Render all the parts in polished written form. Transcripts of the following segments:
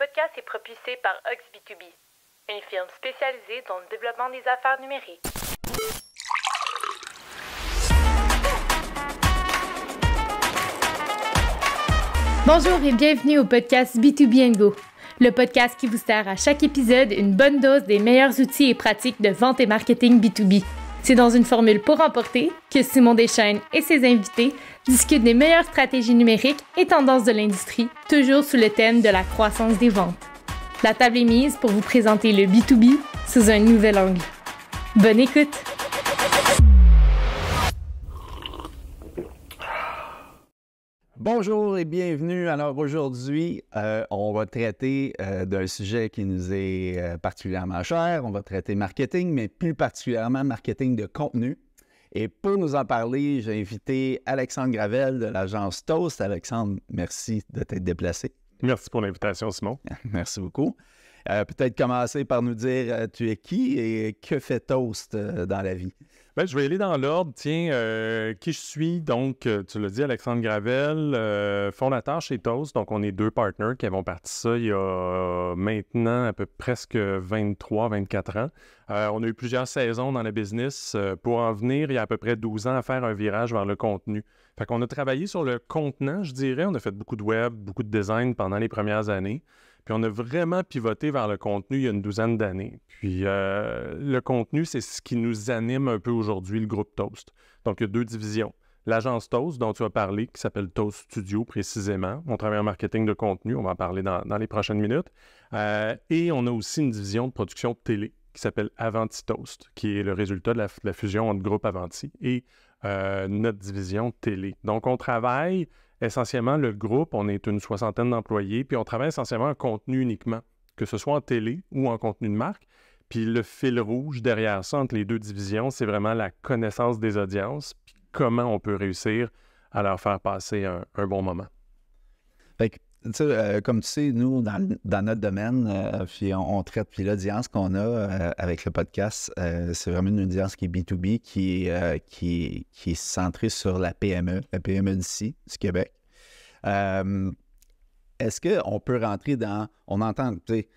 podcast est propulsé par OxB2B, une firme spécialisée dans le développement des affaires numériques. Bonjour et bienvenue au podcast B2B & Go, le podcast qui vous sert à chaque épisode une bonne dose des meilleurs outils et pratiques de vente et marketing B2B. C'est dans une formule pour emporter que Simon Deschênes et ses invités discutent des meilleures stratégies numériques et tendances de l'industrie, toujours sous le thème de la croissance des ventes. La table est mise pour vous présenter le B2B sous un nouvel angle. Bonne écoute! Bonjour et bienvenue. Alors aujourd'hui, on va traiter d'un sujet qui nous est particulièrement cher. On va traiter marketing, mais plus particulièrement marketing de contenu. Et pour nous en parler, j'ai invité Alexandre Gravel de l'agence Toast. Alexandre, merci de t'être déplacé. Merci pour l'invitation, Simon. Merci beaucoup. Peut-être commencer par nous dire tu es qui et que fait Toast dans la vie? Bien, je vais aller dans l'ordre. Tiens, qui je suis? Donc, tu l'as dit, Alexandre Gravel, fondateur chez Toast. Donc, on est deux partners qui avons parti ça il y a maintenant à peu près presque 23-24 ans. On a eu plusieurs saisons dans le business pour en venir il y a à peu près 12 ans à faire un virage vers le contenu. Fait qu'on a travaillé sur le contenant, je dirais. On a fait beaucoup de web, beaucoup de design pendant les premières années. Puis on a vraiment pivoté vers le contenu il y a une douzaine d'années. Puis le contenu, c'est ce qui nous anime un peu aujourd'hui, le groupe Toast. Donc, il y a deux divisions. L'agence Toast, dont tu as parlé, qui s'appelle Toast Studio précisément. On travaille en marketing de contenu, on va en parler dans les prochaines minutes. Et on a aussi une division de production de télé qui s'appelle Avanti Toast, qui est le résultat de la fusion entre Groupe Avanti et notre division télé. Donc, on travaille essentiellement, le groupe, on est une soixantaine d'employés, puis on travaille essentiellement en contenu uniquement, que ce soit en télé ou en contenu de marque. Puis le fil rouge derrière ça, entre les deux divisions, c'est vraiment la connaissance des audiences, puis comment on peut réussir à leur faire passer un bon moment. Fait que, tu sais, comme tu sais, nous, dans notre domaine, puis on traite, puis l'audience qu'on a avec le podcast, c'est vraiment une audience qui est B2B, qui est centrée sur la PME d'ici, du Québec. Est-ce qu'on peut rentrer dans... On entend, tu sais,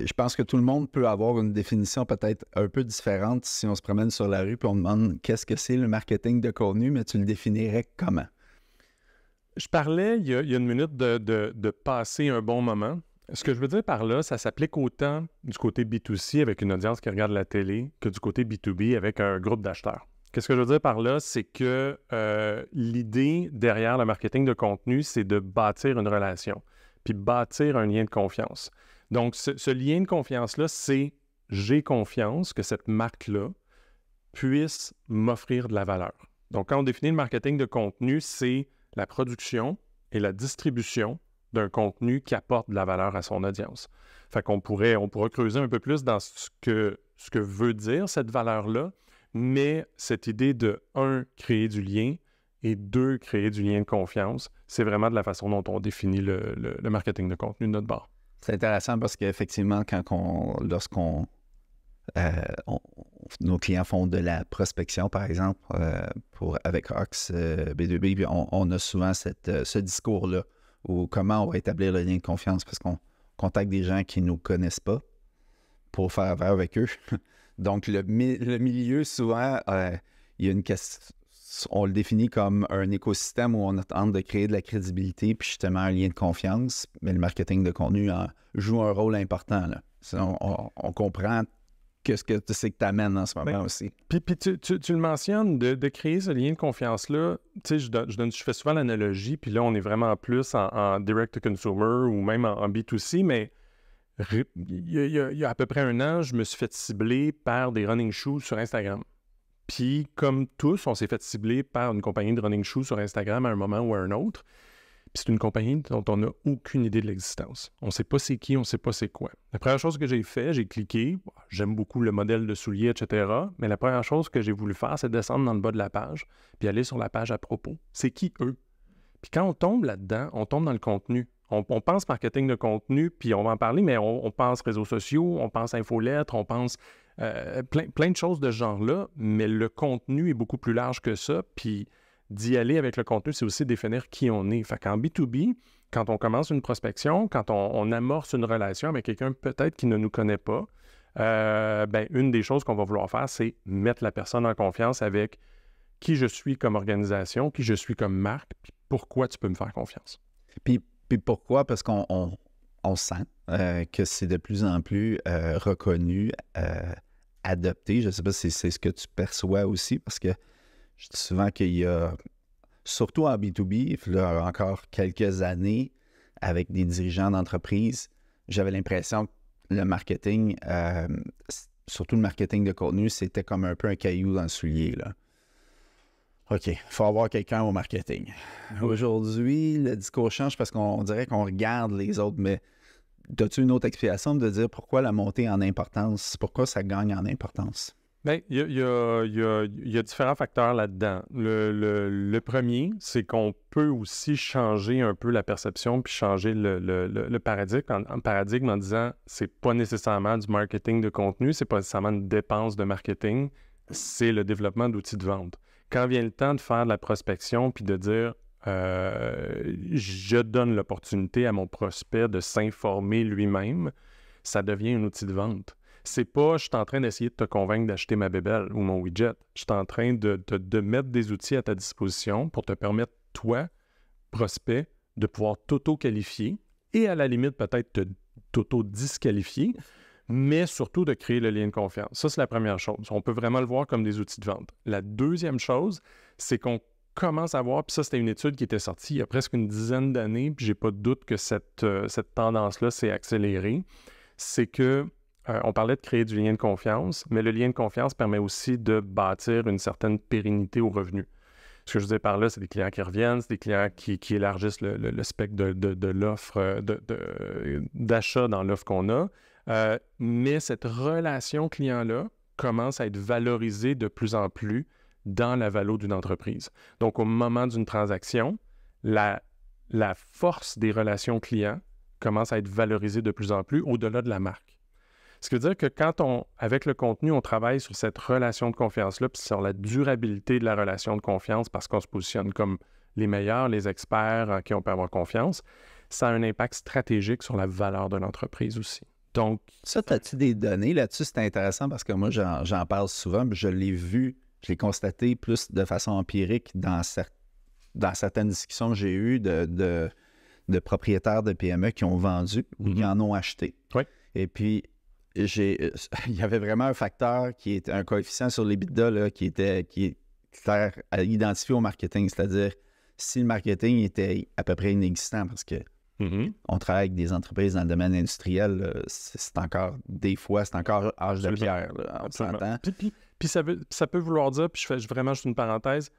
je pense que tout le monde peut avoir une définition peut-être un peu différente si on se promène sur la rue puis on demande qu'est-ce que c'est le marketing de contenu, mais tu le définirais comment? Je parlais il y a une minute de passer un bon moment. Ce que je veux dire par là, ça s'applique autant du côté B2C avec une audience qui regarde la télé que du côté B2B avec un groupe d'acheteurs. Qu'est-ce que je veux dire par là? C'est que l'idée derrière le marketing de contenu, c'est de bâtir une relation, puis bâtir un lien de confiance. Donc, ce lien de confiance-là, c'est j'ai confiance que cette marque-là puisse m'offrir de la valeur. Donc, quand on définit le marketing de contenu, c'est la production et la distribution d'un contenu qui apporte de la valeur à son audience. Fait qu'on pourra creuser un peu plus dans ce que veut dire cette valeur-là, mais cette idée de, 1, créer du lien et 2, créer du lien de confiance, c'est vraiment de la façon dont on définit le marketing de contenu de notre bord. C'est intéressant parce qu'effectivement, lorsqu'on nos clients font de la prospection, par exemple, avec Ox, B2B, puis on a souvent ce discours-là où comment on va établir le lien de confiance parce qu'on contacte des gens qui ne nous connaissent pas pour faire affaire avec eux. Donc, le milieu, souvent, il y a une question, on le définit comme un écosystème où on tente de créer de la crédibilité puis justement un lien de confiance, mais le marketing de contenu joue un rôle important. Là. On comprend ce que c'est que tu amènes en ce moment aussi. Puis tu le mentionnes, de créer ce lien de confiance-là, tu sais, je fais souvent l'analogie, puis là, on est vraiment plus en direct-to-consumer ou même en B2C, mais il y a à peu près un an, je me suis fait cibler par des running shoes sur Instagram. Puis, comme tous, on s'est fait cibler par une compagnie de running shoes sur Instagram à un moment ou à un autre. Puis c'est une compagnie dont on n'a aucune idée de l'existence. On ne sait pas c'est qui, on ne sait pas c'est quoi. La première chose que j'ai fait, j'ai cliqué. J'aime beaucoup le modèle de souliers, etc. Mais la première chose que j'ai voulu faire, c'est descendre dans le bas de la page puis aller sur la page à propos. C'est qui eux? Puis quand on tombe là-dedans, on tombe dans le contenu. On pense marketing de contenu, puis on va en parler, mais on pense réseaux sociaux, on pense infolettres, on pense plein de choses de ce genre-là, mais le contenu est beaucoup plus large que ça, puis d'y aller avec le contenu, c'est aussi définir qui on est. Fait qu'en B2B, quand on commence une prospection, quand on amorce une relation avec quelqu'un peut-être qui ne nous connaît pas, une des choses qu'on va vouloir faire, c'est mettre la personne en confiance avec qui je suis comme organisation, qui je suis comme marque, puis pourquoi tu peux me faire confiance. Puis pourquoi? Parce qu'on sent que c'est de plus en plus reconnu, adopté. Je ne sais pas si c'est ce que tu perçois aussi, parce que je dis souvent qu'il y a, surtout en B2B, là, encore quelques années, avec des dirigeants d'entreprise, j'avais l'impression que le marketing, surtout le marketing de contenu, c'était comme un peu un caillou dans le soulier, là. OK, il faut avoir quelqu'un au marketing. Aujourd'hui, le discours change parce qu'on dirait qu'on regarde les autres, mais as-tu une autre explication de dire pourquoi la montée en importance, pourquoi ça gagne en importance? Bien, il y a différents facteurs là-dedans. Le premier, c'est qu'on peut aussi changer un peu la perception puis changer le paradigme en disant c'est pas nécessairement du marketing de contenu, c'est pas nécessairement une dépense de marketing, c'est le développement d'outils de vente. Quand vient le temps de faire de la prospection puis de dire je donne l'opportunité à mon prospect de s'informer lui-même, ça devient un outil de vente. C'est pas je suis en train d'essayer de te convaincre d'acheter ma bébelle ou mon widget. Je suis en train de mettre des outils à ta disposition pour te permettre, toi, prospect, de pouvoir t'auto-qualifier et à la limite peut-être t'auto-disqualifier, mais surtout de créer le lien de confiance. Ça, c'est la première chose. On peut vraiment le voir comme des outils de vente. La deuxième chose, c'est qu'on commence à voir, puis ça, c'était une étude qui était sortie il y a presque une dizaine d'années, puis j'ai pas de doute que cette tendance-là s'est accélérée, c'est que on parlait de créer du lien de confiance, mais le lien de confiance permet aussi de bâtir une certaine pérennité aux revenus. Ce que je disais par là, c'est des clients qui reviennent, c'est des clients qui élargissent le spectre de l'offre, d'achat dans l'offre qu'on a. Mais cette relation client-là commence à être valorisée de plus en plus dans la valo d'une entreprise. Donc, au moment d'une transaction, la force des relations clients commence à être valorisée de plus en plus au-delà de la marque. Ce qui veut dire que quand avec le contenu, on travaille sur cette relation de confiance-là, puis sur la durabilité de la relation de confiance, parce qu'on se positionne comme les meilleurs, les experts en qui on peut avoir confiance, ça a un impact stratégique sur la valeur de l'entreprise aussi. Donc, ça, as-tu des données là-dessus? C'est intéressant parce que moi, j'en parle souvent, puis je l'ai vu, je l'ai constaté plus de façon empirique dans certaines discussions que j'ai eues de propriétaires de PME qui ont vendu ou qui en ont acheté. Oui. Et puis, il y avait vraiment un facteur qui est un coefficient sur l'EBITDA là, qui est clair à identifier au marketing, c'est-à-dire si le marketing était à peu près inexistant parce que on travaille avec des entreprises dans le domaine industriel, là, c'est encore, des fois, c'est encore âge de pierre, là, on s'entend. Puis ça peut vouloir dire, puis je fais vraiment juste une parenthèse,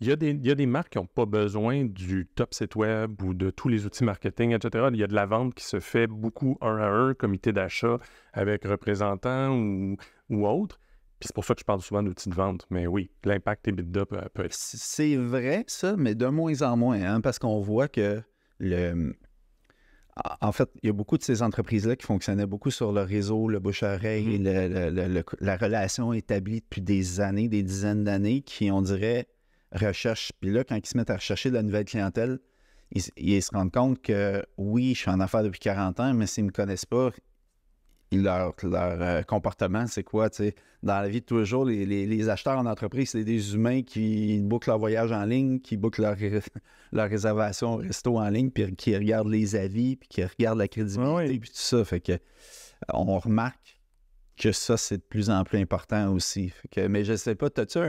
il y a des marques qui n'ont pas besoin du top site web ou de tous les outils marketing, etc. Il y a de la vente qui se fait beaucoup un à un, comité d'achat avec représentants ou autres. Puis c'est pour ça que je parle souvent d'outils de vente. Mais oui, l'impact EBITDA peut être... C'est vrai, ça, mais de moins en moins, hein, parce qu'on voit que en fait, il y a beaucoup de ces entreprises-là qui fonctionnaient beaucoup sur le réseau, le bouche-à-oreille, la relation établie depuis des années, des dizaines d'années, qui, on dirait, recherchent. Puis là, quand ils se mettent à rechercher de la nouvelle clientèle, ils se rendent compte que, oui, je suis en affaires depuis 40 ans, mais s'ils ne me connaissent pas, leur comportement, c'est quoi, tu sais? Dans la vie de tous les jours, les acheteurs en entreprise, c'est des humains qui bouclent leur voyage en ligne, qui bouclent leur réservation au resto en ligne, puis qui regardent les avis, puis qui regardent la crédibilité, puis tout ça. Fait que on remarque que ça, c'est de plus en plus important aussi. Fait que, mais je sais pas, t'as-tu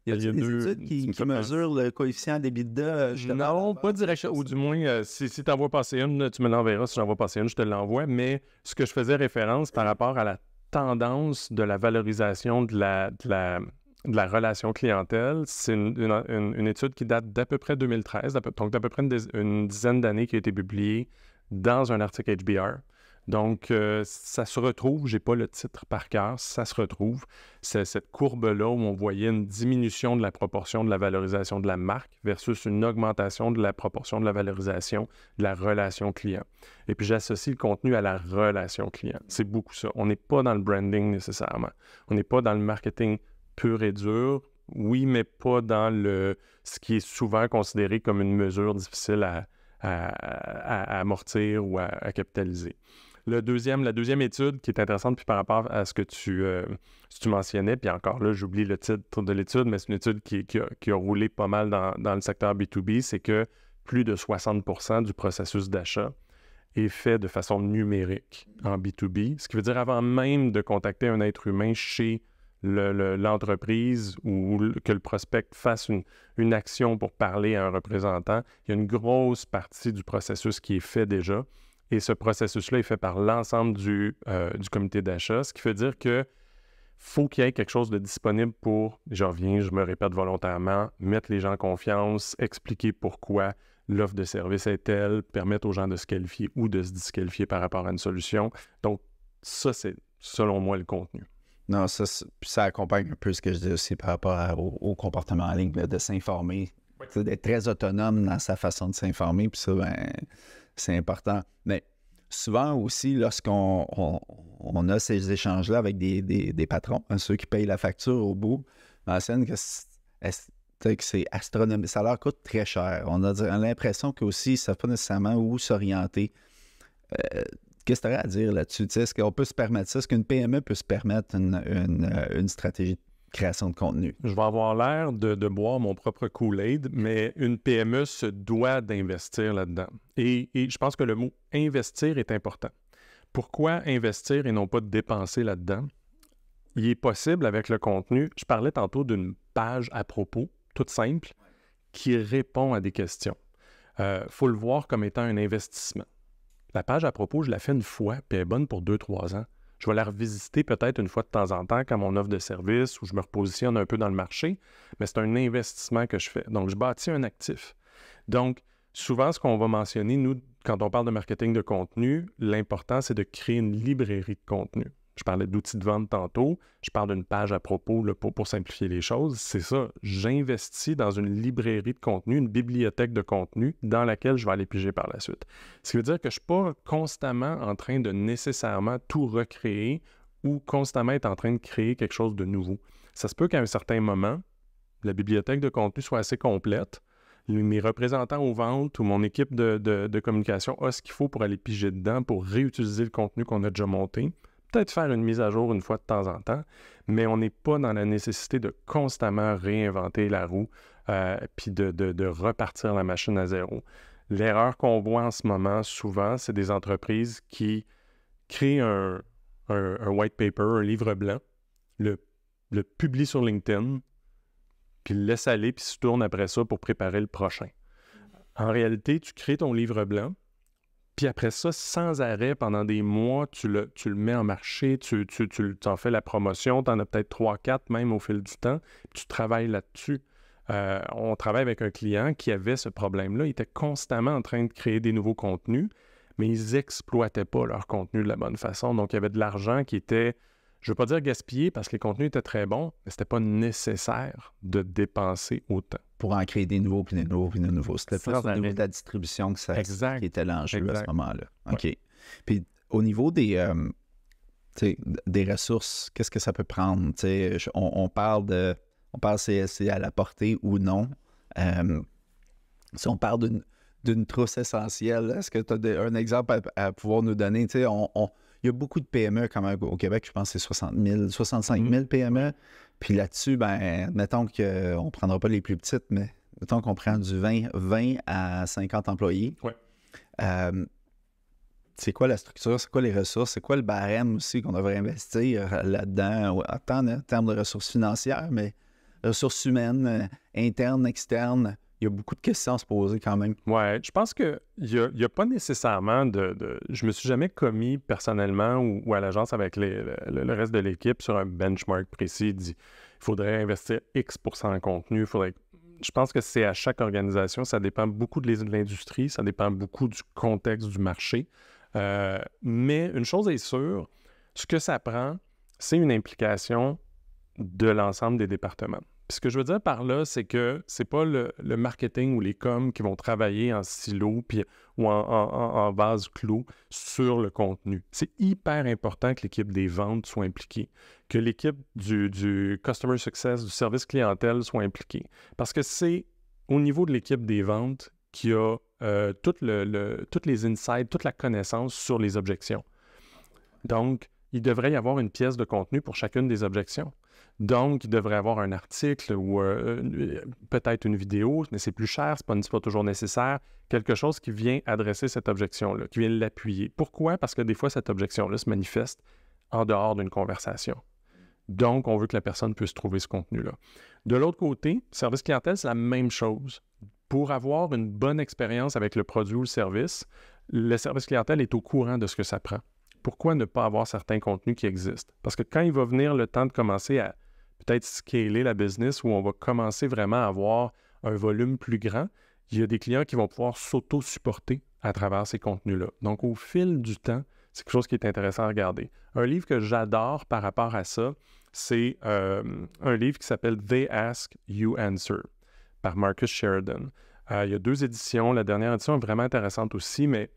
il y a des études qui mesurent le coefficient d'EBITDA? Non, pas directement. Ou du moins, si tu en vois passer une, tu me l'enverras. Si j'en vois passer une, je te l'envoie. Mais ce que je faisais référence par rapport à la tendance de la valorisation de la relation clientèle, c'est une étude qui date d'à peu près 2013, donc d'à peu près une dizaine d'années qui a été publiée dans un article HBR. Donc, ça se retrouve, j'ai pas le titre par cœur, ça se retrouve. C'est cette courbe-là où on voyait une diminution de la proportion de la valorisation de la marque versus une augmentation de la proportion de la valorisation de la relation client. Et puis, j'associe le contenu à la relation client. C'est beaucoup ça. On n'est pas dans le branding nécessairement. On n'est pas dans le marketing pur et dur. Oui, mais pas dans ce qui est souvent considéré comme une mesure difficile à amortir ou à capitaliser. La deuxième étude qui est intéressante, puis par rapport à ce que tu mentionnais, puis encore là, j'oublie le titre de l'étude, mais c'est une étude qui a roulé pas mal dans le secteur B2B, c'est que plus de 60% du processus d'achat est fait de façon numérique en B2B, ce qui veut dire avant même de contacter un être humain chez l'entreprise ou que le prospect fasse une action pour parler à un représentant, il y a une grosse partie du processus qui est fait déjà. Et ce processus-là est fait par l'ensemble du comité d'achat, ce qui veut dire que faut qu'il y ait quelque chose de disponible pour, je reviens, je me répète volontairement, mettre les gens en confiance, expliquer pourquoi l'offre de service est telle, permettre aux gens de se qualifier ou de se disqualifier par rapport à une solution. Donc, ça, c'est selon moi le contenu. Non, ça accompagne un peu ce que je dis aussi par rapport au comportement en ligne, là, de s'informer, d'être très autonome dans sa façon de s'informer, puis ça, c'est important. Mais souvent aussi, lorsqu'on a ces échanges-là avec des patrons, ceux qui payent la facture au bout, mentionnent que c'est astronomique. Ça leur coûte très cher. On a l'impression qu'aussi, ils ne savent pas nécessairement où s'orienter. Qu'est-ce que tu aurais à dire là-dessus? Est-ce qu'on peut se permettre ça? Est-ce qu'une PME peut se permettre une stratégie de création de contenu? Je vais avoir l'air de boire mon propre Kool-Aid, mais une PME se doit d'investir là-dedans. Et je pense que le mot « investir » est important. Pourquoi investir et non pas dépenser là-dedans? Il est possible avec le contenu. Je parlais tantôt d'une page à propos, toute simple, qui répond à des questions. Faut le voir comme étant un investissement. La page à propos, je la fais une fois, puis elle est bonne pour 2-3 ans. Je vais la revisiter peut-être une fois de temps en temps quand mon offre de service ou je me repositionne un peu dans le marché, mais c'est un investissement que je fais. Donc, je bâtis un actif. Donc, souvent, ce qu'on va mentionner, nous, quand on parle de marketing de contenu, l'important, c'est de créer une librairie de contenu. Je parlais d'outils de vente tantôt, je parle d'une page à propos là, pour simplifier les choses. C'est ça, j'investis dans une librairie de contenu, une bibliothèque de contenu dans laquelle je vais aller piger par la suite. Ce qui veut dire que je ne suis pas constamment en train de nécessairement tout recréer ou constamment être en train de créer quelque chose de nouveau. Ça se peut qu'à un certain moment, la bibliothèque de contenu soit assez complète, mes représentants aux ventes ou mon équipe de communication a ce qu'il faut pour aller piger dedans, pour réutiliser le contenu qu'on a déjà monté. Peut-être faire une mise à jour une fois de temps en temps, mais on n'est pas dans la nécessité de constamment réinventer la roue puis de repartir la machine à zéro. L'erreur qu'on voit en ce moment, souvent, c'est des entreprises qui créent un white paper, un livre blanc, le publient sur LinkedIn, puis le laissent aller, puis se tournent après ça pour préparer le prochain. En réalité, tu crées ton livre blanc, puis après ça, sans arrêt, pendant des mois, tu le mets en marché, tu t'en fais la promotion, tu en as peut-être 3-4 même au fil du temps, puis tu travailles là-dessus. On travaille avec un client qui avait ce problème-là. Il était constamment en train de créer des nouveaux contenus, mais ils n'exploitaient pas leur contenu de la bonne façon. Donc, il y avait de l'argent qui était, je ne veux pas dire gaspillé, parce que les contenus étaient très bons, mais ce n'était pas nécessaire de dépenser autant. Pour en créer des nouveaux, puis des nouveaux, puis des nouveaux. C'était plus au niveau de la distribution que ça qui était l'enjeu à ce moment-là. OK. Ouais. Puis au niveau des ressources, qu'est-ce que ça peut prendre? On parle CSC à la portée ou non. Si on parle d'une trousse essentielle, est-ce que tu as un exemple à pouvoir nous donner? Il y a beaucoup de PME quand même au Québec, je pense que c'est 65 000 PME. Puis là-dessus, mettons qu'on ne prendra pas les plus petites, mais mettons qu'on prend du 20 à 50 employés. Ouais. C'est quoi la structure? C'est quoi les ressources? C'est quoi le barème aussi qu'on devrait investir là-dedans? Tant en termes de ressources financières, mais ressources humaines, internes, externes. Il y a beaucoup de questions à se poser quand même. Oui, je pense qu'il n'y a pas nécessairement je me suis jamais commis personnellement ou à l'agence avec le reste de l'équipe sur un benchmark précis. Il faudrait investir X% en contenu. Je pense que c'est à chaque organisation. Ça dépend beaucoup de l'industrie. Ça dépend beaucoup du contexte du marché. Mais une chose est sûre, ce que ça prend, c'est une implication de l'ensemble des départements. Puis ce que je veux dire par là, c'est que c'est pas le marketing ou les coms qui vont travailler en silo ou en vase clos sur le contenu. C'est hyper important que l'équipe des ventes soit impliquée, que l'équipe du customer success, du service clientèle soit impliquée. Parce que c'est au niveau de l'équipe des ventes qui a toutes les insights, toute la connaissance sur les objections. Donc, il devrait y avoir une pièce de contenu pour chacune des objections. Donc, il devrait y avoir un article ou peut-être une vidéo, mais c'est plus cher, c'est pas toujours nécessaire. Quelque chose qui vient adresser cette objection-là, qui vient l'appuyer. Pourquoi? Parce que des fois, cette objection-là se manifeste en dehors d'une conversation. Donc, on veut que la personne puisse trouver ce contenu-là. De l'autre côté, service clientèle, c'est la même chose. Pour avoir une bonne expérience avec le produit ou le service clientèle est au courant de ce que ça prend. Pourquoi ne pas avoir certains contenus qui existent? Parce que quand il va venir le temps de commencer à peut-être scaler la business, où on va commencer vraiment à avoir un volume plus grand, il y a des clients qui vont pouvoir s'auto-supporter à travers ces contenus-là. Donc, au fil du temps, c'est quelque chose qui est intéressant à regarder. Un livre que j'adore par rapport à ça, c'est un livre qui s'appelle « They Ask, You Answer » par Marcus Sheridan. Il y a 2 éditions. La dernière édition est vraiment intéressante aussi, mais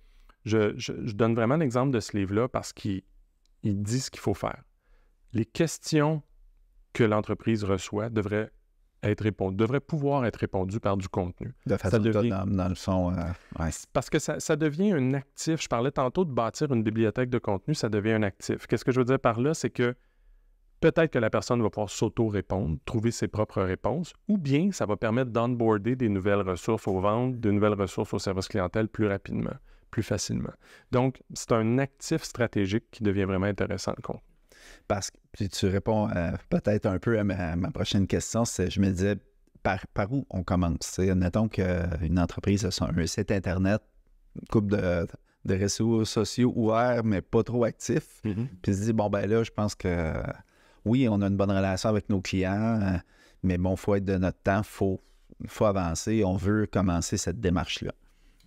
je donne vraiment l'exemple de ce livre-là parce qu'il dit ce qu'il faut faire. Les questions que l'entreprise reçoit devraient pouvoir être répondues par du contenu. De façon dans le fond, ouais. Parce que ça devient un actif. Je parlais tantôt de bâtir une bibliothèque de contenu, ça devient un actif. Qu'est-ce que je veux dire par là? C'est que peut-être que la personne va pouvoir s'auto-répondre, trouver ses propres réponses, ou bien ça va permettre d'onboarder des nouvelles ressources aux ventes, de nouvelles ressources au service clientèle plus rapidement, plus facilement. Donc, c'est un actif stratégique qui devient vraiment intéressant, le contenu. Parce que puis tu réponds peut-être un peu à ma prochaine question, c'est je me disais par où on commence? Admettons qu'une entreprise a un site Internet, une couple de réseaux sociaux ouverts, mais pas trop actifs. Mm-hmm. Puis se dit, bon, ben là, je pense que oui, on a une bonne relation avec nos clients, mais bon, il faut être de notre temps, il faut avancer, on veut commencer cette démarche-là.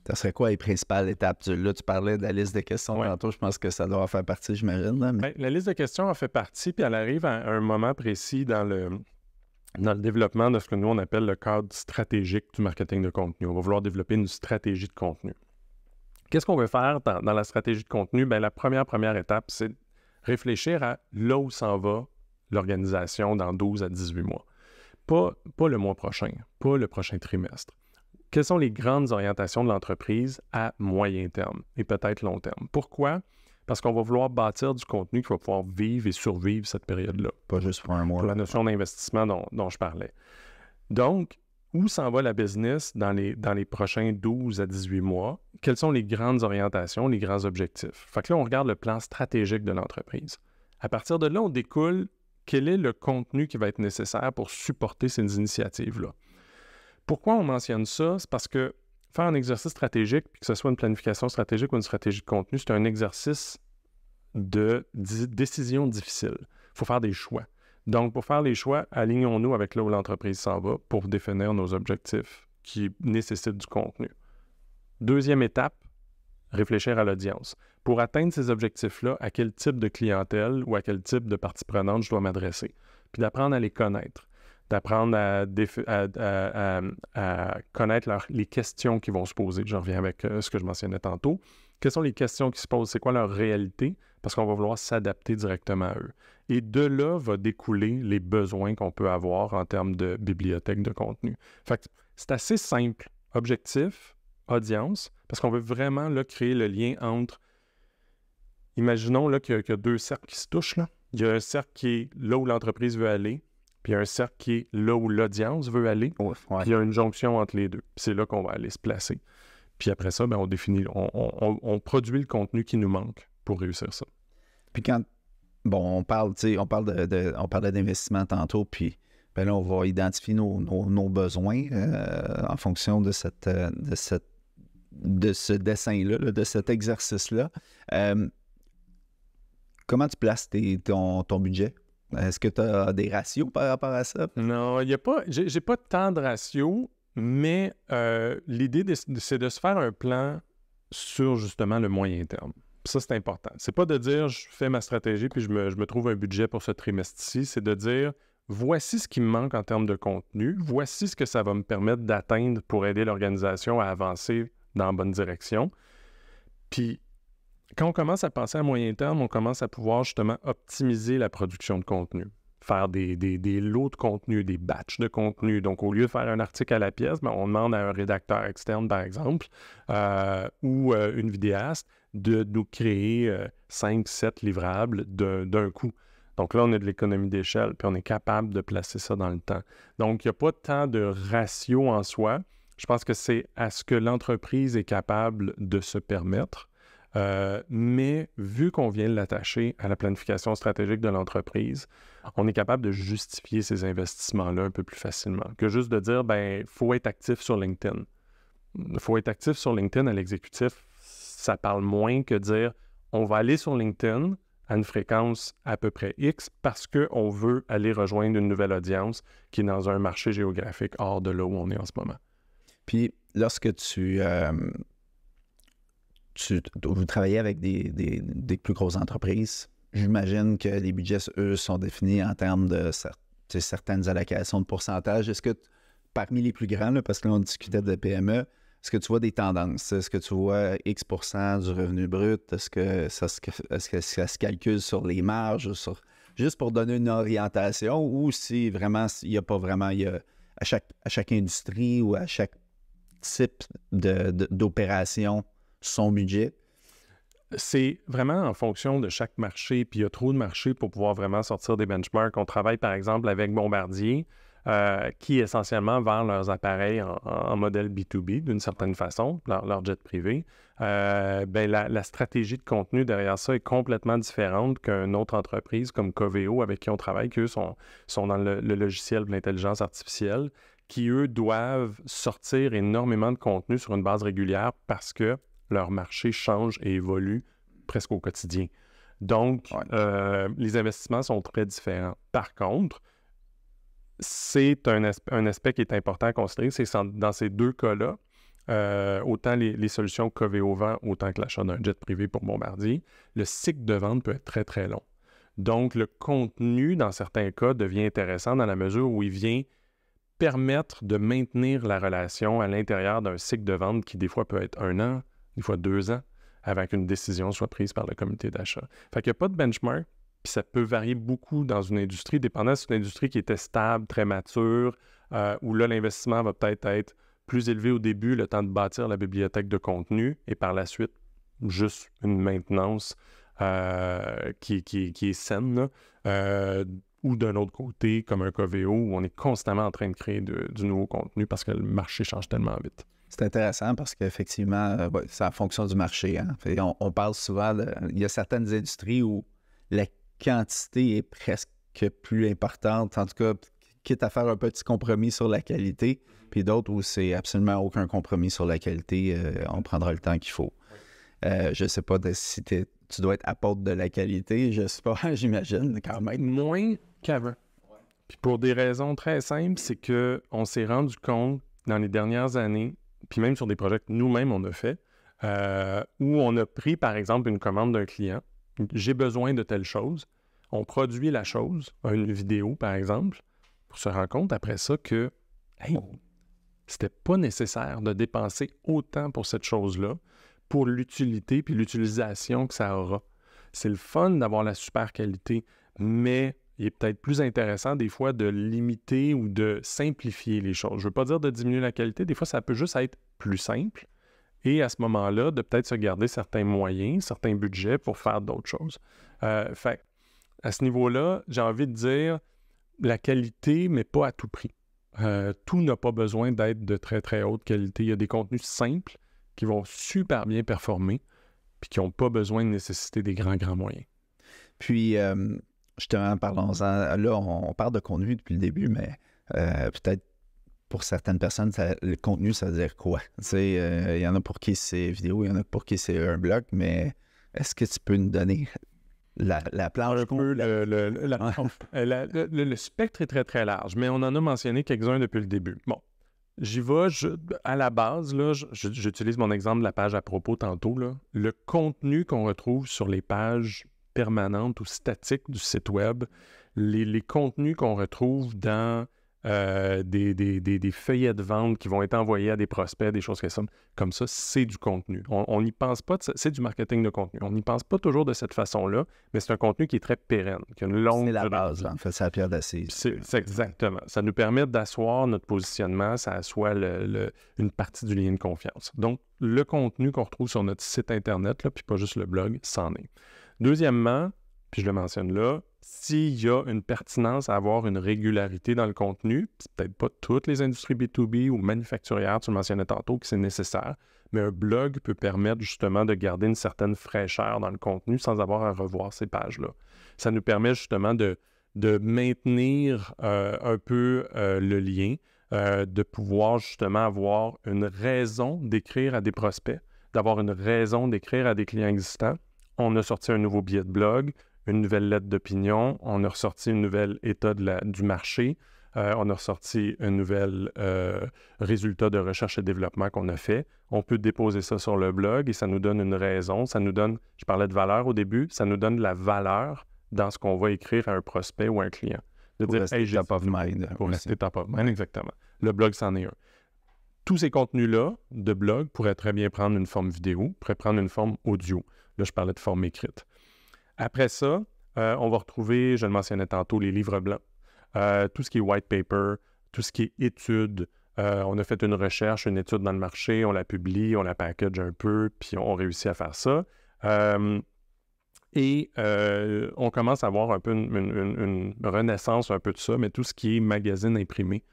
Ça serait quoi les principales étapes? Là, tu parlais de la liste de questions tantôt, je pense que ça doit en faire partie, j'imagine. Mais... Bien, la liste de questions en fait partie, puis elle arrive à un moment précis dans le développement de ce que nous, on appelle le cadre stratégique du marketing de contenu. On va vouloir développer une stratégie de contenu. Qu'est-ce qu'on veut faire dans la stratégie de contenu? Bien, la première étape, c'est réfléchir à là où s'en va l'organisation dans 12 à 18 mois. Pas le mois prochain, pas le prochain trimestre. Quelles sont les grandes orientations de l'entreprise à moyen terme et peut-être long terme? Pourquoi? Parce qu'on va vouloir bâtir du contenu qui va pouvoir vivre et survivre cette période-là. Pas juste pour un mois. Pour la notion d'investissement dont je parlais. Donc, où s'en va la business dans les prochains 12 à 18 mois? Quelles sont les grandes orientations, les grands objectifs? Fait que là, on regarde le plan stratégique de l'entreprise. À partir de là, on découle quel est le contenu qui va être nécessaire pour supporter ces initiatives-là. Pourquoi on mentionne ça? C'est parce que faire un exercice stratégique, puis que ce soit une planification stratégique ou une stratégie de contenu, c'est un exercice de décision difficile. Il faut faire des choix. Donc, pour faire les choix, alignons-nous avec là où l'entreprise s'en va pour définir nos objectifs qui nécessitent du contenu. Deuxième étape, réfléchir à l'audience. Pour atteindre ces objectifs-là, à quel type de clientèle ou à quel type de partie prenante je dois m'adresser? Puis d'apprendre à les connaître. D'apprendre à connaître les questions qui vont se poser. Je reviens avec ce que je mentionnais tantôt. Quelles sont les questions qui se posent? C'est quoi leur réalité? Parce qu'on va vouloir s'adapter directement à eux. Et de là va découler les besoins qu'on peut avoir en termes de bibliothèque de contenu. Fait que c'est assez simple. Objectif, audience, parce qu'on veut vraiment là, créer le lien entre... Imaginons là, qu'il y a 2 cercles qui se touchent. Là. Il y a un cercle qui est là où l'entreprise veut aller, puis il y a un cercle qui est là où l'audience veut aller, puis il y a une jonction entre les deux. Puis c'est là qu'on va aller se placer. Puis après ça, bien, on définit, on produit le contenu qui nous manque pour réussir ça. Puis quand, bon, on parlait d'investissement tantôt, puis ben là, on va identifier nos besoins en fonction de ce dessin-là, de cet exercice-là. Comment tu places ton budget? Est-ce que tu as des ratios par rapport à ça? Non, il n'y a pas. J'ai pas tant de ratios, mais l'idée, c'est de se faire un plan sur justement le moyen terme. Ça, c'est important. C'est pas de dire je fais ma stratégie puis je me trouve un budget pour ce trimestre-ci. C'est de dire voici ce qui me manque en termes de contenu, voici ce que ça va me permettre d'atteindre pour aider l'organisation à avancer dans la bonne direction. Puis, quand on commence à penser à moyen terme, on commence à pouvoir justement optimiser la production de contenu. faire des lots de contenu, des batchs de contenu. Donc, au lieu de faire un article à la pièce, on demande à un rédacteur externe, par exemple, ou une vidéaste, de nous créer 5-7 livrables d'un coup. Donc là, on a de l'économie d'échelle, puis on est capable de placer ça dans le temps. Donc, il n'y a pas tant de ratio en soi. Je pense que c'est à ce que l'entreprise est capable de se permettre. Mais vu qu'on vient l'attacher à la planification stratégique de l'entreprise, on est capable de justifier ces investissements-là un peu plus facilement que juste de dire, il faut être actif sur LinkedIn. Il faut être actif sur LinkedIn à l'exécutif. Ça parle moins que dire, on va aller sur LinkedIn à une fréquence à peu près X parce qu'on veut aller rejoindre une nouvelle audience qui est dans un marché géographique hors de là où on est en ce moment. Puis, lorsque vous travaillez avec des plus grosses entreprises, j'imagine que les budgets, eux, sont définis en termes de certaines allocations de pourcentage. Est-ce que, parmi les plus grands, là, parce que là, on discutait de PME, est-ce que tu vois des tendances? Est-ce que tu vois X% du revenu brut? Est-ce que ça se calcule sur les marges? Juste pour donner une orientation, ou si vraiment, il n'y a pas vraiment, à chaque industrie ou à chaque type d'opération, son budget? C'est vraiment en fonction de chaque marché, puis il y a trop de marchés pour pouvoir vraiment sortir des benchmarks. On travaille par exemple avec Bombardier, qui essentiellement vend leurs appareils en modèle B2B d'une certaine façon, leur jet privé. La stratégie de contenu derrière ça est complètement différente qu'une autre entreprise comme Coveo avec qui on travaille, qui eux sont dans le logiciel de l'intelligence artificielle, qui eux doivent sortir énormément de contenu sur une base régulière parce que leur marché change et évolue presque au quotidien. Donc, les investissements sont très différents. Par contre, c'est un aspect qui est important à considérer, c'est dans ces deux cas-là, autant les solutions Coveo vend, autant que l'achat d'un jet privé pour Bombardier, le cycle de vente peut être très, très long. Donc, le contenu, dans certains cas, devient intéressant dans la mesure où il vient permettre de maintenir la relation à l'intérieur d'un cycle de vente qui, des fois, peut être 1 an, des fois 2 ans, avant qu'une décision soit prise par le comité d'achat. Fait qu'il n'y a pas de benchmark, puis ça peut varier beaucoup dans une industrie, dépendant si c'est une industrie qui était stable, très mature, où là, l'investissement va peut-être être plus élevé au début, le temps de bâtir la bibliothèque de contenu, et par la suite, juste une maintenance qui est saine, ou d'un autre côté, comme un Coveo, où on est constamment en train de créer du nouveau contenu parce que le marché change tellement vite. C'est intéressant parce qu'effectivement, c'est en fonction du marché. Hein? On parle souvent, il y a certaines industries où la quantité est presque plus importante, en tout cas, quitte à faire un petit compromis sur la qualité, puis d'autres où c'est absolument aucun compromis sur la qualité, on prendra le temps qu'il faut. Je ne sais pas si tu dois être apôtre de la qualité, je sais pas, j'imagine quand même. Moins qu'avant. Puis pour des raisons très simples, c'est qu'on s'est rendu compte dans les dernières années, puis même sur des projets que nous-mêmes on a fait, où on a pris par exemple une commande d'un client, j'ai besoin de telle chose, on produit la chose, une vidéo par exemple, pour se rendre compte après ça que, c'était pas nécessaire de dépenser autant pour cette chose-là, pour l'utilité puis l'utilisation que ça aura. C'est le fun d'avoir la super qualité, mais il est peut-être plus intéressant des fois de limiter ou de simplifier les choses. Je ne veux pas dire de diminuer la qualité, des fois ça peut juste être plus simple et à ce moment-là, de peut-être se garder certains moyens, certains budgets pour faire d'autres choses. Fait à ce niveau-là, j'ai envie de dire la qualité, mais pas à tout prix. Tout n'a pas besoin d'être de très, très haute qualité. Il y a des contenus simples qui vont super bien performer puis qui n'ont pas besoin de nécessiter des grands moyens. Puis, justement, parlons-en. Là, on parle de contenu depuis le début, mais peut-être pour certaines personnes, le contenu, ça veut dire quoi? Tu sais, il y en a pour qui c'est vidéo, il y en a pour qui c'est un blog, mais est-ce que tu peux nous donner la planche? Un peu, le spectre est très, très large, mais on en a mentionné quelques-uns depuis le début. Bon, j'y vais, à la base, là, j'utilise mon exemple de la page à propos tantôt. Là. Le contenu qu'on retrouve sur les pages permanentes ou statiques du site web, les contenus qu'on retrouve dans des feuillets de vente qui vont être envoyés à des prospects, des choses comme ça, c'est du contenu. On n'y pense pas, c'est du marketing de contenu. On n'y pense pas toujours de cette façon-là, mais c'est un contenu qui est très pérenne, qui a une longue... C'est la base, en fait, c'est la pierre d'assise. C'est exactement. Ça nous permet d'asseoir notre positionnement, ça assoit une partie du lien de confiance. Donc, le contenu qu'on retrouve sur notre site Internet, là, puis pas juste le blog, c'en est. Deuxièmement, puis je le mentionne là, s'il y a une pertinence à avoir une régularité dans le contenu, c'est peut-être pas toutes les industries B2B ou manufacturières, tu le mentionnais tantôt, que c'est nécessaire, mais un blog peut permettre justement de garder une certaine fraîcheur dans le contenu sans avoir à revoir ces pages-là. Ça nous permet justement de maintenir un peu le lien, de pouvoir justement avoir une raison d'écrire à des prospects, d'avoir une raison d'écrire à des clients existants. On a sorti un nouveau billet de blog, une nouvelle lettre d'opinion, on a ressorti une nouvelle état du marché, on a ressorti un nouvel résultat de recherche et développement qu'on a fait. On peut déposer ça sur le blog et ça nous donne une raison, ça nous donne, je parlais de valeur au début, ça nous donne de la valeur dans ce qu'on va écrire à un prospect ou à un client. De pour dire, rester top of mind. Pour rester top of mind, exactement. Le blog, c'en est un. Tous ces contenus-là de blog pourraient très bien prendre une forme vidéo, pourraient prendre une forme audio. Là, je parlais de forme écrite. Après ça, on va retrouver, je le mentionnais tantôt, les livres blancs. Tout ce qui est white paper, tout ce qui est études. On a fait une recherche, une étude dans le marché, on la publie, on la package un peu, puis on réussit à faire ça. On commence à avoir un peu une renaissance un peu de ça, mais tout ce qui est magazine imprimé.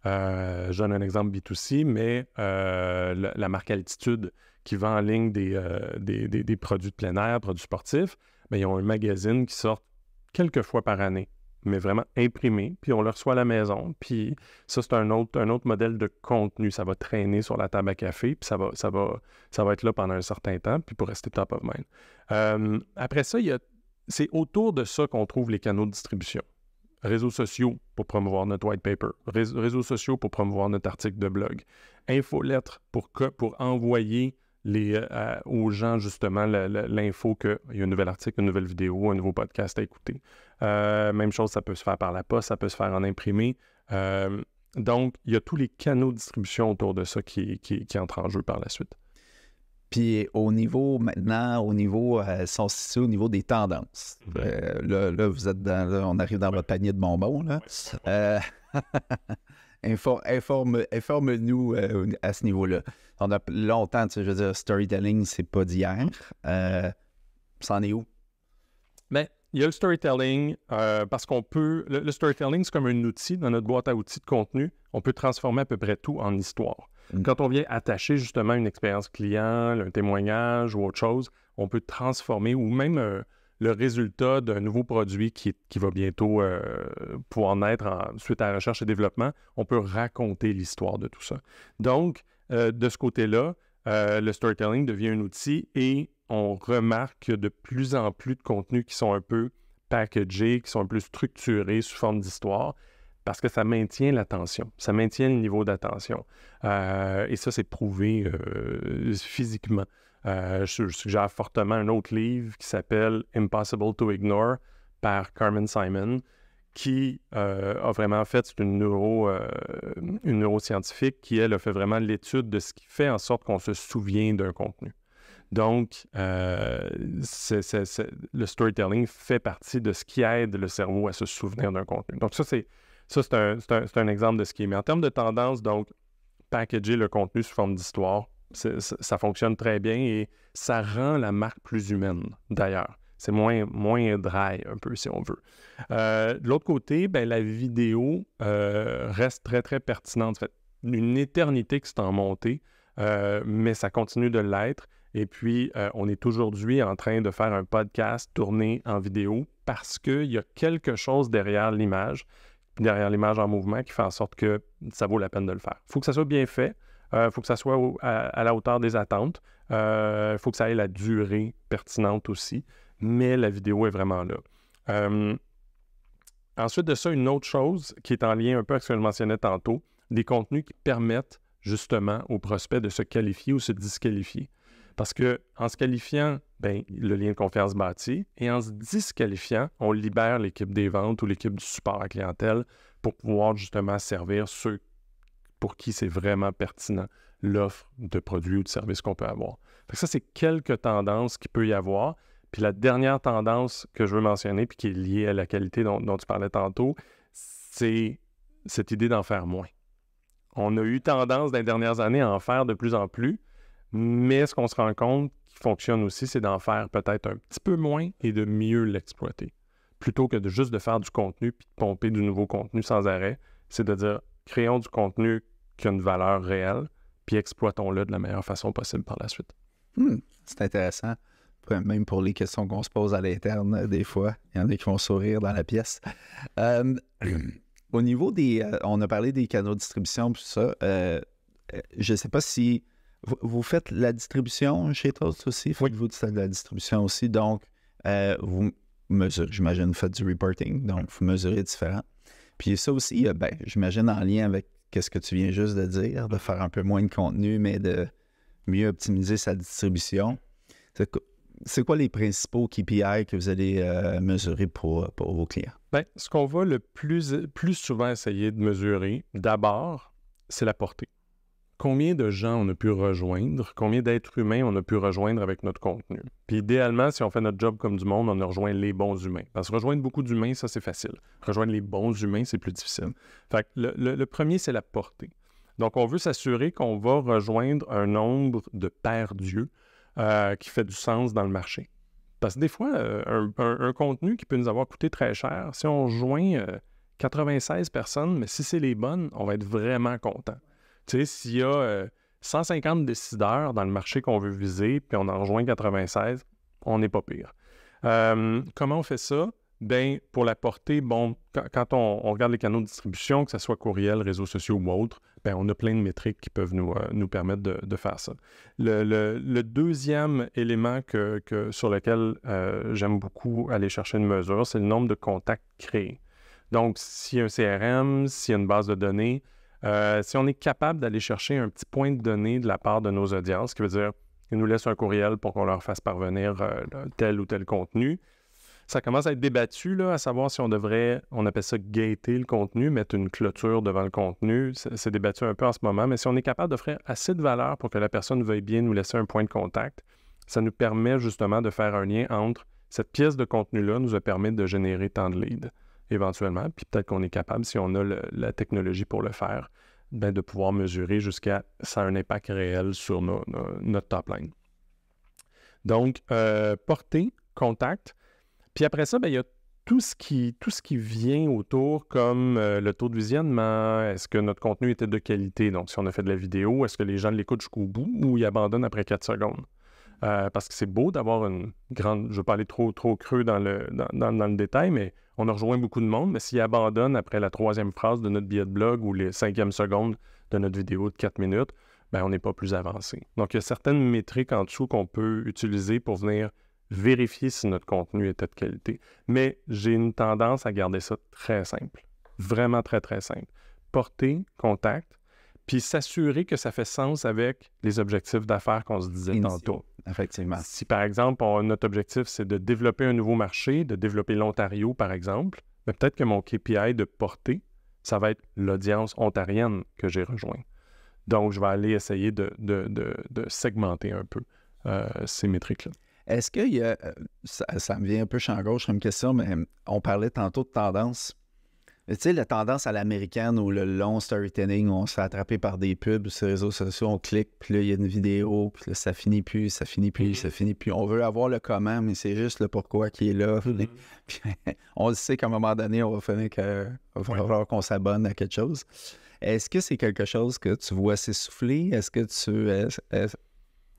Je donne un exemple B2C, mais la marque Altitude qui vend en ligne des produits de plein air, produits sportifs, bien, ils ont un magazine qui sort quelques fois par année, mais vraiment imprimé, puis on le reçoit à la maison, puis ça, c'est un autre modèle de contenu. Ça va traîner sur la table à café, puis ça va être là pendant un certain temps, puis pour rester top of mind. Après ça, c'est autour de ça qu'on trouve les canaux de distribution. Réseaux sociaux pour promouvoir notre white paper, réseaux sociaux pour promouvoir notre article de blog, infolettre pour envoyer aux gens justement l'info qu'il y a un nouvel article, une nouvelle vidéo, un nouveau podcast à écouter. Même chose, ça peut se faire par la poste, ça peut se faire en imprimé. Donc, il y a tous les canaux de distribution autour de ça qui entrent en jeu par la suite. Puis au niveau maintenant, sont situés au niveau des tendances. Là, vous êtes on arrive dans votre panier de bonbons. Là. Informe-nous à ce niveau-là. On a longtemps, je veux dire, storytelling, c'est pas d'hier. C'en est où? Bien, il y a le storytelling parce qu'on peut... Le storytelling, c'est comme un outil dans notre boîte à outils de contenu. On peut transformer à peu près tout en histoire. Quand on vient attacher justement une expérience client, un témoignage ou autre chose, on peut transformer ou même le résultat d'un nouveau produit qui va bientôt pouvoir naître suite à la recherche et développement, on peut raconter l'histoire de tout ça. Donc, de ce côté-là, le storytelling devient un outil et on remarque de plus en plus de contenus qui sont un peu packagés, qui sont un peu structurés sous forme d'histoire, parce que ça maintient l'attention, ça maintient le niveau d'attention. Et ça, c'est prouvé physiquement. Je suggère fortement un autre livre qui s'appelle « Impossible to Ignore » par Carmen Simon, qui a vraiment fait, c'est une neuroscientifique qui, elle, a fait vraiment l'étude de ce qui fait en sorte qu'on se souvient d'un contenu. Donc, le storytelling fait partie de ce qui aide le cerveau à se souvenir d'un contenu. Donc, c'est un exemple de ce qui est. Mais en termes de tendance, donc, packager le contenu sous forme d'histoire, ça fonctionne très bien et ça rend la marque plus humaine, d'ailleurs. C'est moins dry, un peu, si on veut. De l'autre côté, ben, la vidéo reste très, très pertinente. En fait, une éternité que c'est en montée, mais ça continue de l'être. Et puis, on est aujourd'hui en train de faire un podcast tourné en vidéo parce qu'il y a quelque chose derrière l'image en mouvement qui fait en sorte que ça vaut la peine de le faire. Il faut que ça soit bien fait, il faut que ça soit à la hauteur des attentes, il faut que ça ait la durée pertinente aussi, mais la vidéo est vraiment là. Ensuite de ça, une autre chose qui est en lien un peu avec ce que je mentionnais tantôt, des contenus qui permettent justement aux prospects de se qualifier ou se disqualifier. Parce qu'en se qualifiant, ben, le lien de confiance bâti, et en se disqualifiant, on libère l'équipe des ventes ou l'équipe du support à clientèle pour pouvoir justement servir ceux pour qui c'est vraiment pertinent l'offre de produits ou de services qu'on peut avoir. Fait que ça, c'est quelques tendances qu'il peut y avoir. Puis la dernière tendance que je veux mentionner, puis qui est liée à la qualité dont tu parlais tantôt, c'est cette idée d'en faire moins. On a eu tendance dans les dernières années à en faire de plus en plus, mais ce qu'on se rend compte qui fonctionne aussi, c'est d'en faire peut-être un petit peu moins et de mieux l'exploiter. Plutôt que de juste de faire du contenu puis de pomper du nouveau contenu sans arrêt, c'est de dire créons du contenu qui a une valeur réelle puis exploitons-le de la meilleure façon possible par la suite. C'est intéressant. Même pour les questions qu'on se pose à l'interne, des fois, il y en a qui vont sourire dans la pièce. Au niveau des... on a parlé des canaux de distribution, tout ça. Je ne sais pas si... Vous faites la distribution chez Toast aussi? Faites-vous de la distribution aussi? Donc, vous mesurez, j'imagine, vous faites du reporting, donc vous mesurez différent. Puis ça aussi, j'imagine en lien avec ce que tu viens juste de dire, de faire un peu moins de contenu, mais de mieux optimiser sa distribution. C'est quoi les principaux KPI que vous allez mesurer pour vos clients? Bien, ce qu'on va le plus souvent essayer de mesurer, d'abord, c'est la portée. Combien de gens on a pu rejoindre, combien d'êtres humains on a pu rejoindre avec notre contenu. Puis idéalement, si on fait notre job comme du monde, on a rejoint les bons humains. Parce que rejoindre beaucoup d'humains, ça c'est facile. Rejoindre les bons humains, c'est plus difficile. Fait que le premier, c'est la portée. Donc, on veut s'assurer qu'on va rejoindre un nombre de paires-dieux qui fait du sens dans le marché. Parce que des fois, un contenu qui peut nous avoir coûté très cher, si on rejoint 96 personnes, mais si c'est les bonnes, on va être vraiment content. Tu sais, s'il y a 150 décideurs dans le marché qu'on veut viser, puis on en rejoint 96, on n'est pas pire. Comment on fait ça? Bien, pour la portée, bon, quand on regarde les canaux de distribution, que ce soit courriel, réseaux sociaux ou autres, bien, on a plein de métriques qui peuvent nous permettre de faire ça. Le deuxième élément sur lequel j'aime beaucoup aller chercher une mesure, c'est le nombre de contacts créés. Donc, s'il y a un CRM, s'il y a une base de données, si on est capable d'aller chercher un petit point de données de la part de nos audiences, ce qui veut dire qu'ils nous laissent un courriel pour qu'on leur fasse parvenir tel ou tel contenu, ça commence à être débattu, là, à savoir si on devrait, on appelle ça gater le contenu, mettre une clôture devant le contenu. C'est débattu un peu en ce moment, mais si on est capable d'offrir assez de valeur pour que la personne veuille bien nous laisser un point de contact, ça nous permet justement de faire un lien entre cette pièce de contenu-là nous a permis de générer tant de leads, éventuellement, puis peut-être qu'on est capable, si on a la technologie pour le faire, bien, de pouvoir mesurer jusqu'à ça a un impact réel sur notre top line. Donc, portée, contact. Puis après ça, bien, il y a tout ce qui vient autour, comme le taux de visionnement, est-ce que notre contenu était de qualité? Donc, si on a fait de la vidéo, est-ce que les gens l'écoutent jusqu'au bout ou ils abandonnent après 4 secondes? Parce que c'est beau d'avoir une grande... Je ne veux pas aller trop creux dans le détail, mais on a rejoint beaucoup de monde, mais s'ils abandonnent après la 3e phrase de notre billet de blog ou les 5e secondes de notre vidéo de 4 minutes, bien, on n'est pas plus avancé. Donc, il y a certaines métriques en dessous qu'on peut utiliser pour venir vérifier si notre contenu était de qualité. Mais j'ai une tendance à garder ça très simple. Vraiment très, très simple. Portée, contact, puis s'assurer que ça fait sens avec les objectifs d'affaires qu'on se disait tantôt. Effectivement. Si, par exemple, notre objectif, c'est de développer un nouveau marché, de développer l'Ontario, par exemple, mais peut-être que mon KPI de portée, ça va être l'audience ontarienne que j'ai rejoint. Donc, je vais aller essayer de segmenter un peu ces métriques-là. Est-ce qu'il y a... Ça me vient un peu champ gauche comme question, mais on parlait tantôt de tendance. Tu sais, la tendance à l'américaine ou le long storytelling, où on se fait attraper par des pubs sur les réseaux sociaux, on clique, puis là, il y a une vidéo, puis là, ça finit plus, ça finit plus, ça finit plus. On veut avoir le comment, mais c'est juste le pourquoi qui est là. Puis, on le sait qu'à un moment donné, on va finir va falloir qu'on s'abonne à quelque chose. Est-ce que c'est quelque chose que tu vois s'essouffler? Est-ce que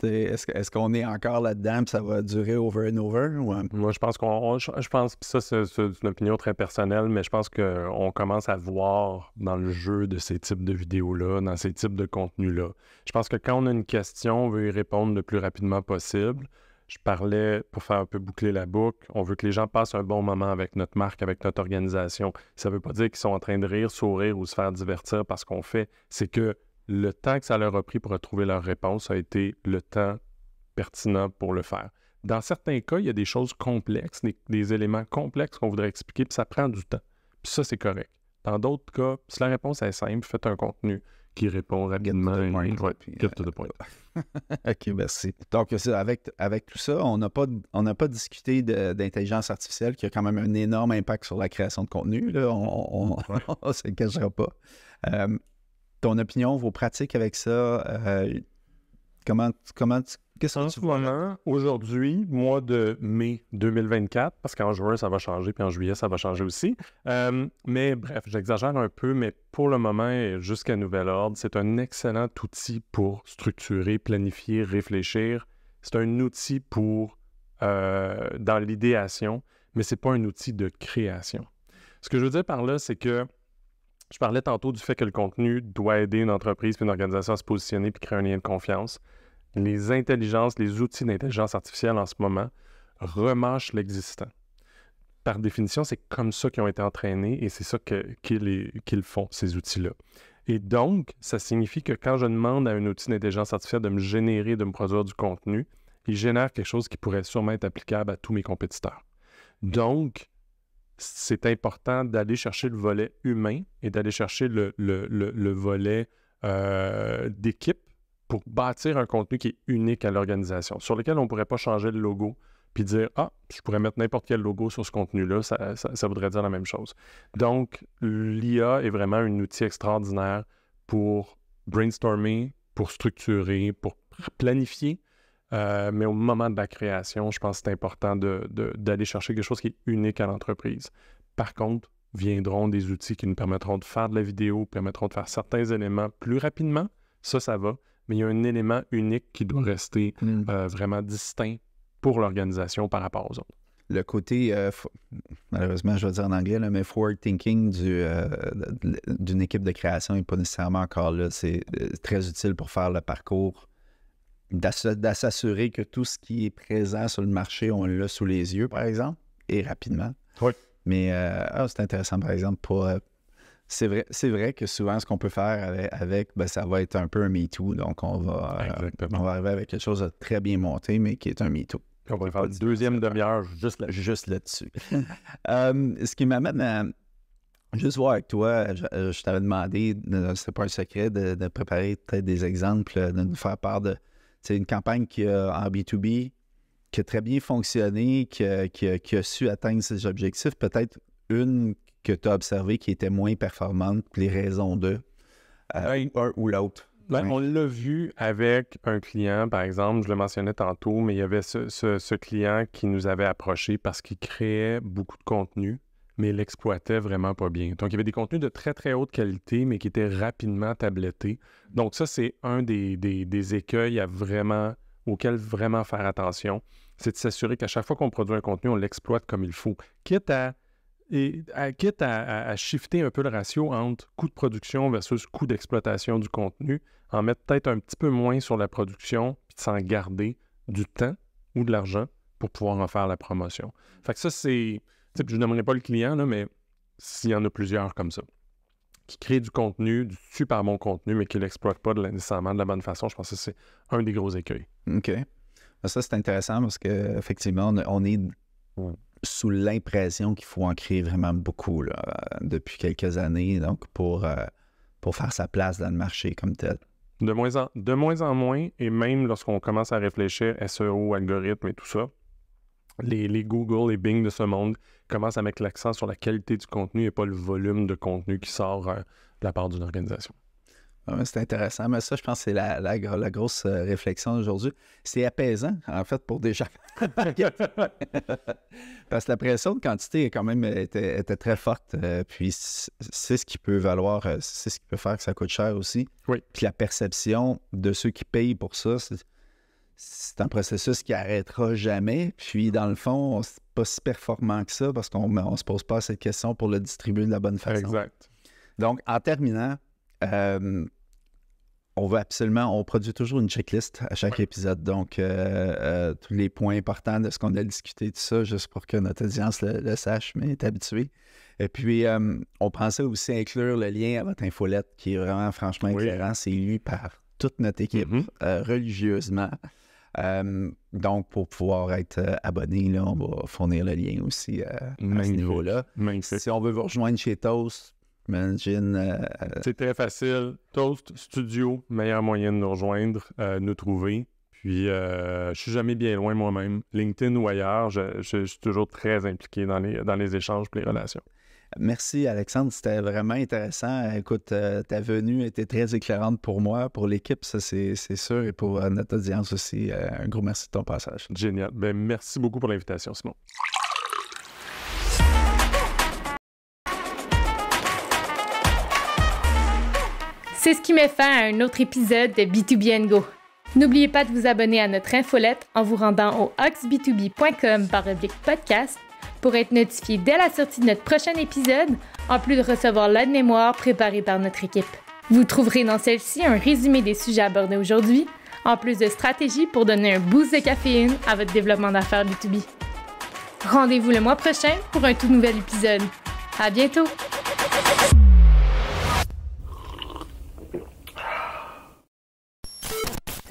Est-ce qu'on est encore là-dedans et ça va durer over and over? Ou... Moi, je pense que ça, c'est une opinion très personnelle, mais je pense qu'on commence à voir dans le jeu de ces types de vidéos-là, dans ces types de contenus-là. Je pense que quand on a une question, on veut y répondre le plus rapidement possible. Je parlais, pour faire un peu boucler la boucle, on veut que les gens passent un bon moment avec notre marque, avec notre organisation. Ça ne veut pas dire qu'ils sont en train de rire, sourire ou se faire divertir parce qu'on fait. C'est que le temps que ça leur a pris pour retrouver leur réponse a été le temps pertinent pour le faire. Dans certains cas, il y a des choses complexes, des éléments complexes qu'on voudrait expliquer, puis ça prend du temps. Puis ça, c'est correct. Dans d'autres cas, si la réponse est simple, faites un contenu qui répond rapidement. Get to the point. OK, merci. Donc, avec tout ça, on n'a pas discuté d'intelligence artificielle qui a quand même un énorme impact sur la création de contenu. Là. On ne se le cachera pas. Ton opinion, vos pratiques avec ça, qu'est-ce que tu vois? Aujourd'hui, mois de mai 2024, parce qu'en juin, ça va changer, puis en juillet, ça va changer aussi. Mais bref, j'exagère un peu, mais pour le moment, et jusqu'à nouvel ordre, c'est un excellent outil pour structurer, planifier, réfléchir. C'est un outil dans l'idéation, mais c'est pas un outil de création. Ce que je veux dire par là, c'est que je parlais tantôt du fait que le contenu doit aider une entreprise puis une organisation à se positionner puis créer un lien de confiance. Les outils d'intelligence artificielle en ce moment remâchent l'existant. Par définition, c'est comme ça qu'ils ont été entraînés et c'est ça qu'ils font, ces outils-là. Et donc, ça signifie que quand je demande à un outil d'intelligence artificielle de me générer, de me produire du contenu, il génère quelque chose qui pourrait sûrement être applicable à tous mes compétiteurs. Donc, c'est important d'aller chercher le volet humain et d'aller chercher le volet d'équipe pour bâtir un contenu qui est unique à l'organisation, sur lequel on ne pourrait pas changer le logo puis dire « Ah, je pourrais mettre n'importe quel logo sur ce contenu-là, ça voudrait dire la même chose. » Donc, l'IA est vraiment un outil extraordinaire pour brainstormer, pour structurer, pour planifier, mais au moment de la création, je pense que c'est important d'aller chercher quelque chose qui est unique à l'entreprise. Par contre, viendront des outils qui nous permettront de faire de la vidéo, permettront de faire certains éléments plus rapidement. Ça va. Mais il y a un élément unique qui doit rester vraiment distinct pour l'organisation par rapport aux autres. Le côté, malheureusement, je vais dire en anglais, là, mais forward thinking d'une équipe de création n'est pas nécessairement encore là. C'est très utile pour faire le parcours, s'assurer que tout ce qui est présent sur le marché, on l'a sous les yeux, par exemple, et rapidement. Oui. Mais c'est intéressant, par exemple, c'est vrai que souvent, ce qu'on peut faire avec ça va être un peu un MeToo. Donc, on va arriver avec quelque chose de très bien monté, mais qui est un MeToo. On va faire une deuxième demi-heure juste là-dessus. Ce qui m'amène à juste voir avec toi, je t'avais demandé, c'est pas un secret, de préparer peut-être des exemples, de nous faire part de une campagne qui a, en B2B qui a très bien fonctionné, qui a su atteindre ses objectifs, peut-être une que tu as observée qui était moins performante, les raisons d'eux, un ou l'autre. Ben, oui. On l'a vu avec un client, par exemple, je le mentionnais tantôt, mais il y avait ce client qui nous avait approché parce qu'il créait beaucoup de contenu, mais il l'exploitait vraiment pas bien. Donc, il y avait des contenus de très, très haute qualité, mais qui étaient rapidement tablettés. Donc, ça, c'est un des écueils auxquels vraiment faire attention. C'est de s'assurer qu'à chaque fois qu'on produit un contenu, on l'exploite comme il faut. Quitte à shifter un peu le ratio entre coût de production versus coût d'exploitation du contenu, en mettre peut-être un petit peu moins sur la production, puis de s'en garder du temps ou de l'argent pour pouvoir en faire la promotion. Fait que ça, c'est... Je ne nommerai pas le client, là, mais s'il y en a plusieurs comme ça, qui créent du contenu, du super bon contenu, mais qui ne l'exploitent pas nécessairement de la bonne façon, je pense que c'est un des gros écueils. OK. Ça, c'est intéressant parce qu'effectivement, on est sous l'impression qu'il faut en créer vraiment beaucoup là, depuis quelques années, donc pour faire sa place dans le marché comme tel. De moins en moins, et même lorsqu'on commence à réfléchir SEO, algorithme et tout ça, les Google et Bing de ce monde commencent à mettre l'accent sur la qualité du contenu et pas le volume de contenu qui sort de la part d'une organisation. C'est intéressant, mais ça, je pense que c'est la grosse réflexion d'aujourd'hui. C'est apaisant, en fait, pour des gens. Parce que la pression de quantité quand même était très forte. Puis c'est ce qui peut valoir, c'est ce qui peut faire que ça coûte cher aussi. Oui. Puis la perception de ceux qui payent pour ça, c'est un processus qui n'arrêtera jamais. Puis dans le fond, c'est pas si performant que ça parce qu'on ne se pose pas cette question pour le distribuer de la bonne façon. Exact. Donc, en terminant, on produit toujours une checklist à chaque épisode. Donc, tous les points importants de ce qu'on a discuté, tout ça, juste pour que notre audience le sache, mais est habituée. Et puis, on pensait aussi inclure le lien à votre infolette, qui est vraiment, franchement, éclairant. C'est lu par toute notre équipe, religieusement. Donc, pour pouvoir être abonné, là, on va fournir le lien aussi à ce niveau-là. Magnifique. Si on veut vous rejoindre chez Toast, Imagine. C'est très facile. Toast Studio, meilleur moyen de nous rejoindre, nous trouver. Puis, je suis jamais bien loin moi-même. LinkedIn ou ailleurs, je suis toujours très impliqué dans les échanges et les relations. Merci, Alexandre. C'était vraiment intéressant. Écoute, ta venue était très éclairante pour moi, pour l'équipe, ça, c'est sûr, et pour notre audience aussi. Un gros merci de ton passage. Génial. Ben, merci beaucoup pour l'invitation, Simon. C'est ce qui met fin à un autre épisode de B2B & Go. N'oubliez pas de vous abonner à notre infolette en vous rendant au oxb2b.com/podcast pour être notifié dès la sortie de notre prochain épisode, en plus de recevoir l'aide-mémoire préparée par notre équipe. Vous trouverez dans celle-ci un résumé des sujets abordés aujourd'hui, en plus de stratégies pour donner un boost de caféine à votre développement d'affaires B2B. Rendez-vous le mois prochain pour un tout nouvel épisode. À bientôt!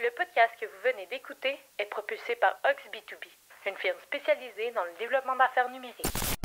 Le podcast que vous venez d'écouter est propulsé par Ox B2B, une firme spécialisée dans le développement d'affaires numériques.